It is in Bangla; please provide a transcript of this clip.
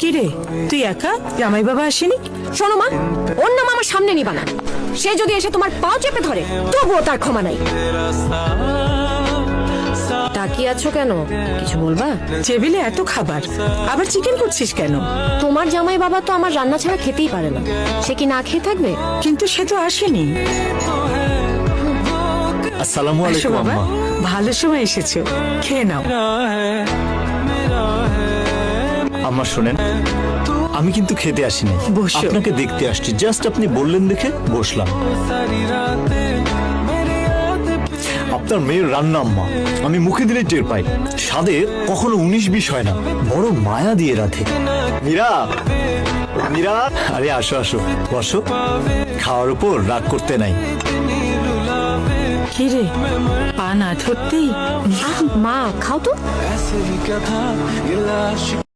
কি রে, তুই একা? জামাই বাবা আসেনি? শোনো মা, ওর নাম আমার সামনে নিবা না। সে যদি এসে তোমার পাও চেপে ধরে তবুও তার ক্ষমা নাই। তাকিয়ে আছো কেন, কিছু বলবা? টেবিলে এত খাবার, আবার চিকেন করছিস কেন? তোমার জামাই বাবা তো আমার রান্না ছাড়া খেতেই পারে না, সে কি না খেয়ে থাকবে? কিন্তু সে তো আসেনি। আসসালামু আসো আলাইকুম বাবা, আম্মা। ভালো সময় এসেছো, খেয়ে নাও। আম্মা শোনেন, আমি কিন্তু খেতে আসিনি, বসো। আপনাকে দেখতে আসছি। জাস্ট আপনি বললেন দেখে বসলাম। আপনার মেয়ের রান্না আম্মা আমি মুখে দিলে টের পাই, স্বাদে কখনো 19-20 হয় না, বড় মায়া দিয়ে রাধে। মীরা, মীরা, আরে আসো আসো, বসো। খাওয়ার উপর রাগ করতে নাই। কি রে, পা না ধরতেই? মা খাও তো।